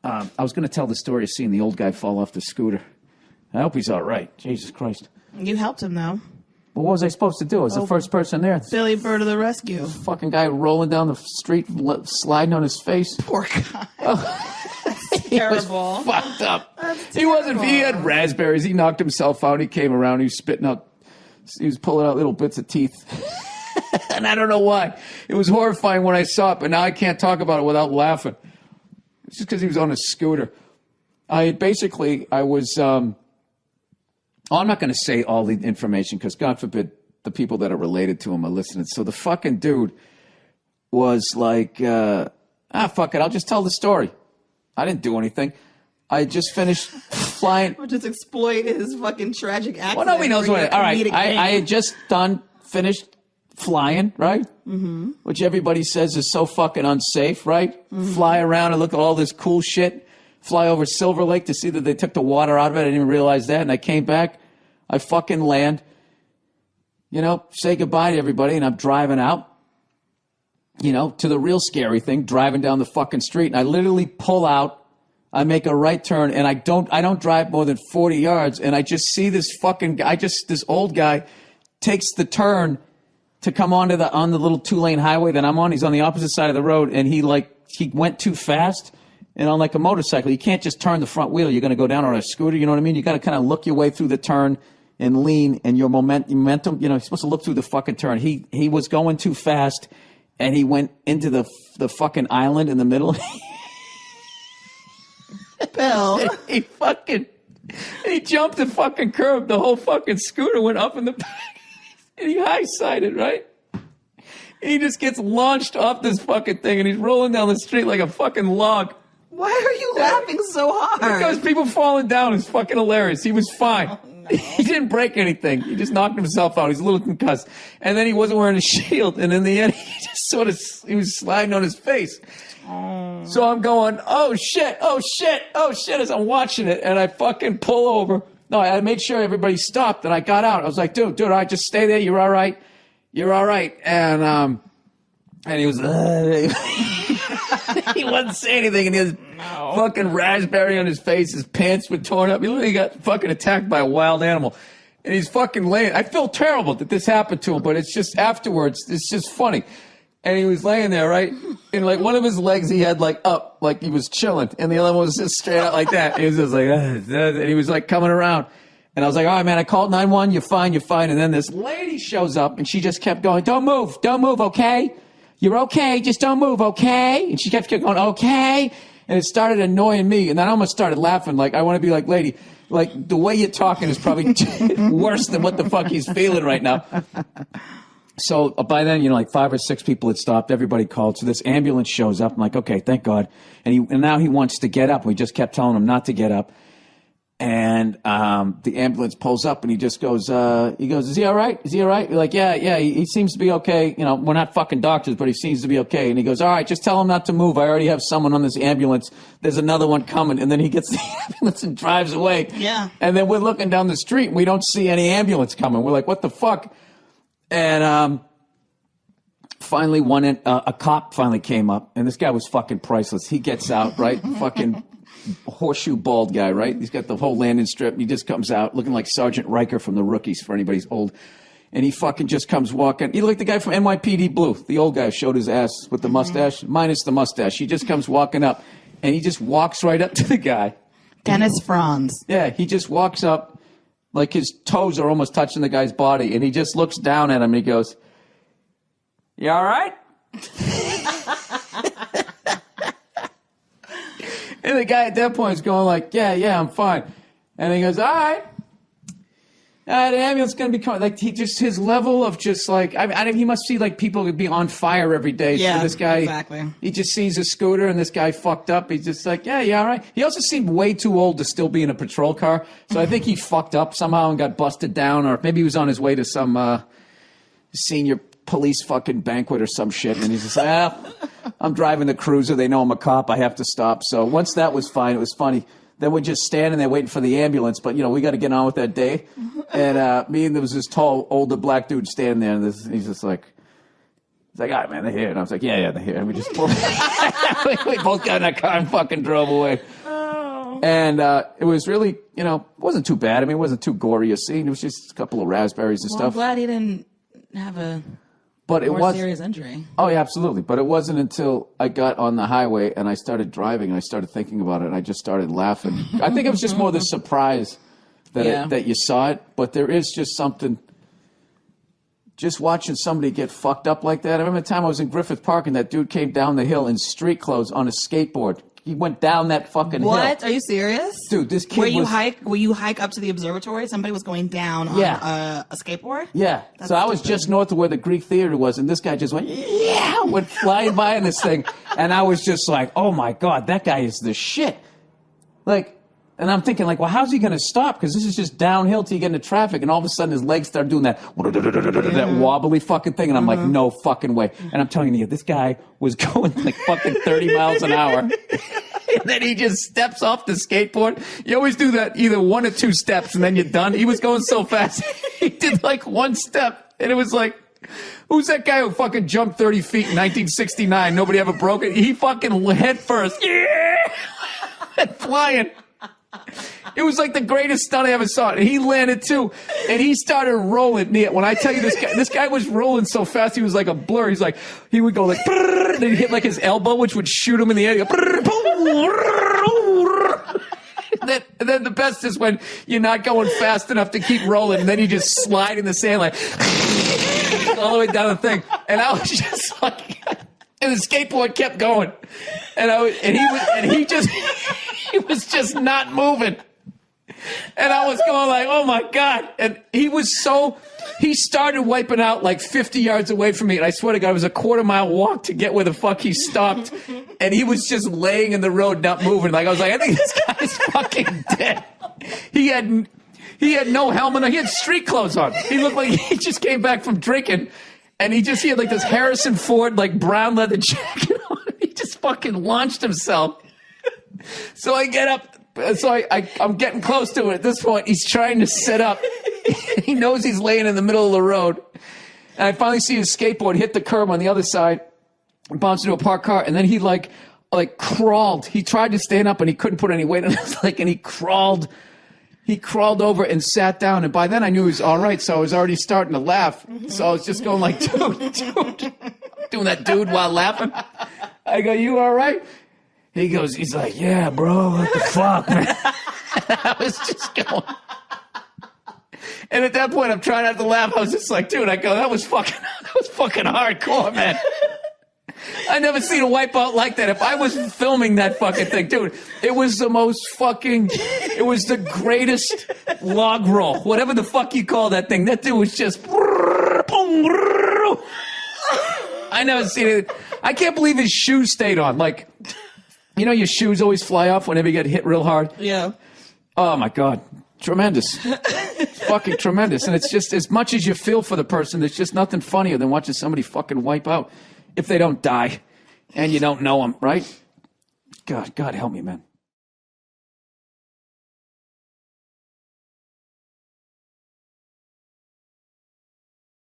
I was going to tell the story of seeing the old guy fall off the scooter. I hope he's all right. Jesus Christ. You helped him, though. Well, what was I supposed to do? I was the first person there. Billy Bird to the rescue. Fucking guy rolling down the street, sliding on his face. Poor guy. That's He was terrible. fucked up. That's He wasn't. He terrible. had raspberries. He knocked himself out. He came around. He was spitting out. He was pulling out little bits of teeth. And I don't know why. It was horrifying when I saw it, but now I can't talk about it without laughing. It's just because he was on a scooter. I was. I'm not going to say all the information because God forbid the people that are related to him are listening. So the fucking dude was like, fuck it. I'll just tell the story. I didn't do anything. I just finished flying. We'll just exploit his fucking tragic accident. Well, nobody knows for what your it. All right. comedic I game. had just finished flying, right? Mm-hmm. Which everybody says is so fucking unsafe, right? Mm-hmm. Fly around and look at all this cool shit. Fly over Silver Lake to see that they took the water out of it. I didn't even realize that. And I came back. I fucking land. Say goodbye to everybody. And I'm driving out, to the real scary thing, driving down the fucking street. And I literally pull out. I make a right turn, and I don't drive more than 40 yards. And I just see this fucking guy, this old guy takes the turn to come on the little 2-lane highway that I'm on. He's on the opposite side of the road, and he went too fast. And on like a motorcycle, you can't just turn the front wheel. You're going to go down on a scooter. You know what I mean? You got to kind of look your way through the turn and lean, and your momentum. You're supposed to look through the fucking turn. He was going too fast, and he went into the fucking island in the middle. Bill. He jumped the fucking curb. The whole fucking scooter went up in the back, and he high-sided, right? And he just gets launched off this fucking thing, and he's rolling down the street like a fucking log. Why are you laughing so hard? Because people falling down is fucking hilarious. He was fine. Oh, no. He didn't break anything. He just knocked himself out. He's a little concussed. And then he wasn't wearing a shield. And in the end, he was sliding on his face. Oh. So I'm going, oh shit, as I'm watching it. And I fucking pull over. No, I made sure everybody stopped. And I got out. I was like, dude, all right, just stay there. You're all right. You're all right. And he was, he wasn't saying anything, and he had fucking raspberry on his face. His pants were torn up. He literally got fucking attacked by a wild animal. And he's fucking laying. I feel terrible that this happened to him, but it's just afterwards, it's just funny. And he was laying there, right? And like one of his legs he had like up, like he was chilling. And the other one was just straight out like that. He was just like, and he was like coming around. And I was like, all right, man, I called 911. You're fine, you're fine. And then this lady shows up, and she just kept going, don't move, okay? You're okay, just don't move, okay? And she kept going, okay? And it started annoying me, and then I almost started laughing. Like, I want to be like, lady, like, the way you're talking is probably worse than what the fuck he's feeling right now. So by then, like 5 or 6 people had stopped. Everybody called. So this ambulance shows up. I'm like, okay, thank God. And now he wants to get up. We just kept telling him not to get up. And the ambulance pulls up, and he just goes, is he all right? Is he all right? We're like, yeah, he seems to be okay. We're not fucking doctors, but he seems to be okay. And he goes, all right, just tell him not to move. I already have someone on this ambulance. There's another one coming. And then he gets the ambulance and drives away. Yeah. And then we're looking down the street, and we don't see any ambulance coming. We're like, what the fuck? And finally, a cop finally came up, and this guy was fucking priceless. He gets out, right? Fucking horseshoe bald guy, right? He's got the whole landing strip, and he just comes out looking like Sergeant Riker from The Rookies, for anybody's old. And he fucking just comes walking. He looked like the guy from NYPD Blue, the old guy who showed his ass with the mustache, minus the mustache. He just comes walking up, and he just walks right up to the guy. Dennis Franz. Yeah, he just walks up, like his toes are almost touching the guy's body, and he just looks down at him, and he goes, you all right? And the guy at that point is going like, yeah, I'm fine. And he goes, all right. The ambulance is going to be coming. Like, his level of just like, he must see like people would be on fire every day. Yeah, so this guy, exactly. He just sees a scooter, and this guy fucked up. He's just like, yeah, all right. He also seemed way too old to still be in a patrol car. So I think he fucked up somehow and got busted down, or maybe he was on his way to some senior police fucking banquet or some shit. And he's just like, I'm driving the cruiser. They know I'm a cop. I have to stop. So once that was fine, it was funny. Then we're just standing there waiting for the ambulance. But, we got to get on with that day. And there was this tall, older black dude standing there. And he's just like, He's like, all right, man, they're here. And I was like, yeah, they're here. And we just pulled. we both got in that car and fucking drove away. Oh. And it was really, you know, it wasn't too bad. I mean, it wasn't too gory a scene. It was just a couple of raspberries and Well, stuff. I'm glad he didn't have a But it more was serious injury. Oh, yeah, absolutely. But it wasn't until I got on the highway and I started driving and I started thinking about it and I just started laughing. I think it was just more the surprise that Yeah. that you saw it. But there is just something. Just watching somebody get fucked up like that. I remember the time I was in Griffith Park and that dude came down the hill in street clothes on a skateboard. He went down that fucking hill. What? Are you serious? Dude, this kid Where you was... hike up to the observatory? Somebody was going down on Yeah. a skateboard? Yeah. That's so I was stupid. just north of where the Greek Theater was, and this guy just went, yeah, went flying by in this thing. And I was just like, oh my God, that guy is the shit. Like, and I'm thinking, like, well, how's he going to stop? Because this is just downhill till you get into traffic, and all of a sudden his legs start doing that wobbly fucking thing, and I'm like, no fucking way. And I'm telling you, this guy was going like fucking 30 miles an hour. And then he just steps off the skateboard. You always do that, either 1 or 2 steps, and then you're done. He was going so fast. He did like 1 step, and it was like, who's that guy who fucking jumped 30 feet in 1969? Nobody ever broke it. He fucking head first. Yeah! And flying. It was like the greatest stunt I ever saw. And he landed too. And he started rolling. When I tell you this guy was rolling so fast, he was like a blur. He's like, he would go like, and then he'd hit like his elbow, which would shoot him in the air. He'd go, and then the best is when you're not going fast enough to keep rolling, and then you just slide in the sand like all the way down the thing. And I was just like, and the skateboard kept going, and he was just not moving. And I was going like, oh my God. And he started wiping out like 50 yards away from me. And I swear to God, it was a quarter-mile walk to get where the fuck he stopped. And he was just laying in the road, not moving. Like, I was like, I think this guy's fucking dead. He had no helmet on. He had street clothes on. He looked like he just came back from drinking. And he had like this Harrison Ford, like brown leather jacket on. He just fucking launched himself. So I get up. So I'm getting close to it at this point. He's trying to sit up. He knows he's laying in the middle of the road. And I finally see his skateboard hit the curb on the other side, bounced into a parked car, and then he like crawled. He tried to stand up and he couldn't put any weight on it. And he crawled over and sat down. And by then I knew he was all right. So I was already starting to laugh. So I was just going like, dude, doing that dude while laughing. I go, you all right? He's like, yeah, bro, what the fuck, man? I was just going. And at that point, I'm trying not to laugh. I was just like, dude, that was fucking hardcore, man. I never seen a wipeout like that. If I was filming that fucking thing, dude, it was the greatest log roll, whatever the fuck you call that thing. That dude was just, I never seen it. I can't believe his shoes stayed on. Like, you know, your shoes always fly off whenever you get hit real hard. Yeah. Oh my God. Tremendous. Fucking tremendous. And it's just, as much as you feel for the person, there's just nothing funnier than watching somebody fucking wipe out if they don't die and you don't know them, right? God help me, man.